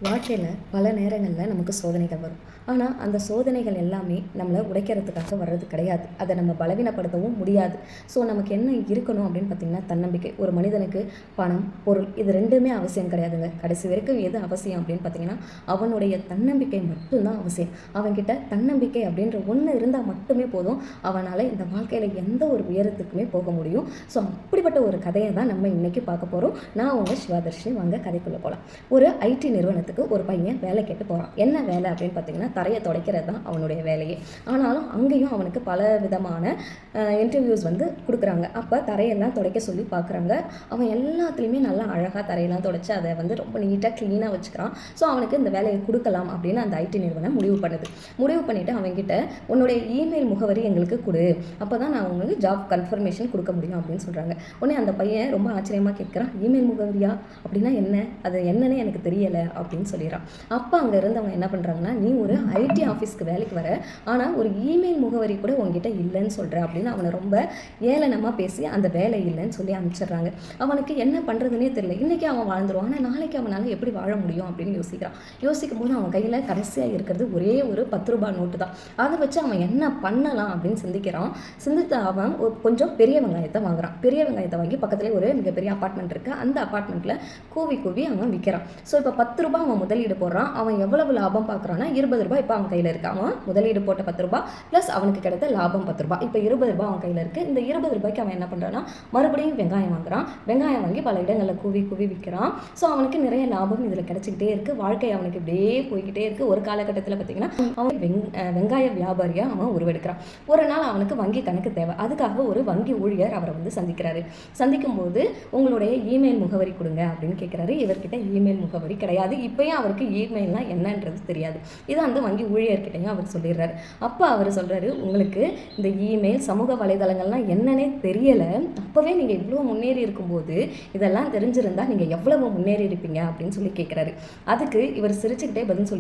வாழ்க்கையில் பல நேரங்களில் நமக்கு சோதனைகள் வரும். ஆனால் அந்த சோதனைகள் எல்லாமே நம்மளை உடைக்கிறதுக்காக வர்றது கிடையாது. அதை நம்ம பலவீனப்படுத்தவும் முடியாது. ஸோ நமக்கு என்ன இருக்கணும் அப்படின்னு பார்த்திங்கன்னா தன்னம்பிக்கை. ஒரு மனிதனுக்கு பணம், பொருள் இது ரெண்டுமே அவசியம் கிடையாதுங்க. கடைசி வரைக்கும் எது அவசியம் அப்படின்னு பார்த்திங்கன்னா அவனுடைய தன்னம்பிக்கை மட்டும்தான் அவசியம். அவன்கிட்ட தன்னம்பிக்கை அப்படின்ற ஒன்று இருந்தால் மட்டுமே போதும். அவனால் இந்த வாழ்க்கையில் எந்த ஒரு உயரத்துக்குமே போக முடியும். ஸோ அப்படிப்பட்ட ஒரு கதையை தான் நம்ம இன்றைக்கி பார்க்க போகிறோம். நான் உங்கள் சிவாதர்ஷினி. வாங்க கதைக்குள்ளே போகலாம். ஒரு ஐடி நிறுவனத்துக்கு ஒரு பையன் வேலை கேட்டு போகிறான். என்ன வேலை அப்படின்னு பார்த்தீங்கன்னா தரையை துடைக்கிறது தான் அவனுடைய வேலையே. ஆனாலும் அங்கேயும் அவனுக்கு பல விதமான இன்டர்வியூஸ் கொடுக்குறாங்க. அப்போ தரையெல்லாம் துடைக்க சொல்லி பார்க்குறாங்க. அவன் எல்லாத்துலேயுமே நல்லா அழகாக தரையெல்லாம் துடைச்சி அதை ரொம்ப நீட்டாக க்ளீனாக வச்சுக்கிறான். ஸோ அவனுக்கு இந்த வேலையை கொடுக்கலாம் அப்படின்னு அந்த ஐடி நிறுவனம் முடிவு பண்ணிவிட்டு அவன்கிட்ட உன்னுடைய இமெயில் முகவரி எங்களுக்கு கொடு, அப்போ தான் நான் உங்களுக்கு ஜாப் கன்ஃபர்மேஷன் கொடுக்க முடியும் அப்படின்னு சொல்கிறாங்க. உடனே அந்த பையன் ரொம்ப ஆச்சரியமாக கேட்குறான், இமெயில் முகவரியா அப்படின்னா என்ன, அது என்னன்னு எனக்கு தெரியலை அப்படின்னு சொல்லிடுறான். அப்போ அங்கே இருந்தவங்க என்ன பண்ணுறாங்கன்னா, நீ ஒரு ஐடி ஆஃபீஸ்க்கு வேலைக்கு வர, ஆனால் ஒரு இமெயில் முகவரி கூட உங்ககிட்ட இல்லைன்னு சொல்கிற அப்படின்னு அவனை ரொம்ப ஏளனமாக பேசி அந்த வேலை இல்லைன்னு சொல்லி அனுப்பிச்சிடுறாங்க. அவனுக்கு என்ன பண்ணுறதுனே தெரியல. இன்றைக்கி அவன் வாழ்ந்துருவான், ஆனால் நாளைக்கு அவனால் எப்படி வாழ முடியும் அப்படின்னு யோசிக்கும் போது அவன் கையில் கடைசியாக இருக்கிறது ஒரே ஒரு 10 ரூபாய் நோட்டு தான். அதை வச்சு அவன் என்ன பண்ணலாம் அப்படின்னு சிந்தித்து அவன் கொஞ்சம் பெரிய வெங்காயத்தை வாங்குறான். பெரிய வெங்காயத்தை வாங்கி பக்கத்துலேயே ஒரு மிகப்பெரிய அப்பார்ட்மெண்ட் இருக்குது. அந்த அப்பார்ட்மெண்ட்டில் கூவி அவன் விற்கிறான். ஸோ இப்போ 10 ரூபாய் அவன் முதலீடு போடுறான். அவன் எவ்வளவு லாபம் பார்க்குறான்னா 20 ரூபாய் இப்போ அவன் கையில் இருக்கு. அவன் முதலீடு போட்ட 10 ரூபாய் ப்ளஸ் அவனுக்கு கிடைத்த லாபம் 10 ரூபாய். இப்போ 20 ரூபாய் அவன் கையில் இருக்குது. இந்த 20 ரூபாய்க்கு அவன் என்ன பண்ணுறான்னா மறுபடியும் வெங்காயம் வாங்குறான். வெங்காயம் வாங்கி பல இடங்களில் கூவி விற்கிறான். ஸோ அவனுக்கு நிறைய லாபம் இதில் கிடைச்சிக்கிட்டே இருக்குது. வாழ்க்கை அவனுக்கு இப்படியே போய்கிட்டே இருக்குது. ஒரு காலகட்டத்தில் பார்த்தீங்கன்னா அவன் வெங்காய வியாபாரியாக அவன் உருவெடுக்கிறான். ஒரு நாள் அவனுக்கு வங்கி கணக்கு தேவை. அதுக்காக ஒரு வங்கி ஊழியர் அவரை சந்திக்கும் போது உங்களுடைய இமெயில் முகவரி கொடுங்க அப்படின்னு கேட்குறாரு. இவர்கிட்ட இமெயில் முகவரி கிடையாது. இப்போயும் அவருக்கு இமெயில்னால் என்னன்றது தெரியாது. இதை அந்த வங்கி ஊழியர்கிட்டையும் அவர் சொல்லிடுறாரு. அப்போ அவர் சொல்கிறாரு, உங்களுக்கு இந்த இமெயில் சமூக வலைதளங்கள்லாம் என்னன்னே தெரியலை, அப்போவே நீங்கள் இவ்வளோ முன்னேறி இருக்கும்போது இதெல்லாம் தெரிஞ்சிருந்தால் நீங்கள் எவ்வளவு முன்னேறி இருப்பீங்க அப்படின்னு சொல்லி கேட்குறாரு. அதுக்கு இவர் சிரிச்சுக்கிட்டே பதில்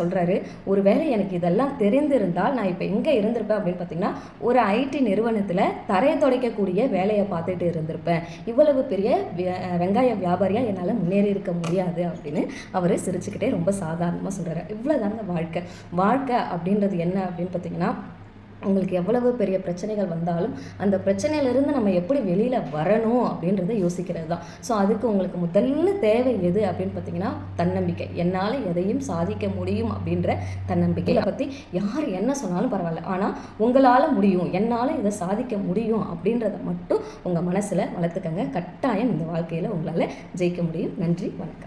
சொல்கிறாரு, ஒருவேளை எனக்கு இதெல்லாம் தெரிந்திருந்தால் நான் இப்போ எங்கே இருந்திருப்பேன் அப்படின்னு பார்த்தீங்கன்னா ஒரு ஐடி நிறுவனத்தில் தரையை துடைக்கக்கூடிய வேலையை பார்த்துட்டு இருந்திருப்பேன். இவ்வளவு பெரிய வெங்காய வியாபாரியாக என்னால் முன்னேறி இருக்க முடியாது அப்படின்னு அவர் சிரிச்சுக்கிட்டே ரொம்ப சாதாரணமாக சொல்கிறாரு. இவ்வளோதாங்க வாழ்க்கை அப்படின்றது என்ன அப்படின்னு பார்த்தீங்கன்னா உங்களுக்கு எவ்வளவு பெரிய பிரச்சனைகள் வந்தாலும் அந்த பிரச்சனையிலிருந்து நம்ம எப்படி வெளியில் வரணும் அப்படின்றத யோசிக்கிறது தான். ஸோ அதுக்கு உங்களுக்கு முதல்ல தேவை எது அப்படின்னு பார்த்தீங்கன்னா தன்னம்பிக்கை. என்னால் எதையும் சாதிக்க முடியும் அப்படின்ற தன்னம்பிக்கையை பற்றி யார் என்ன சொன்னாலும் பரவாயில்ல, ஆனால் உங்களால் முடியும், என்னால் இதை சாதிக்க முடியும் அப்படின்றத மட்டும் உங்கள் மனசில் வளர்த்துக்கங்க. கட்டாயம் இந்த வாழ்க்கையில் உங்களால் ஜெயிக்க முடியும். நன்றி, வணக்கம்.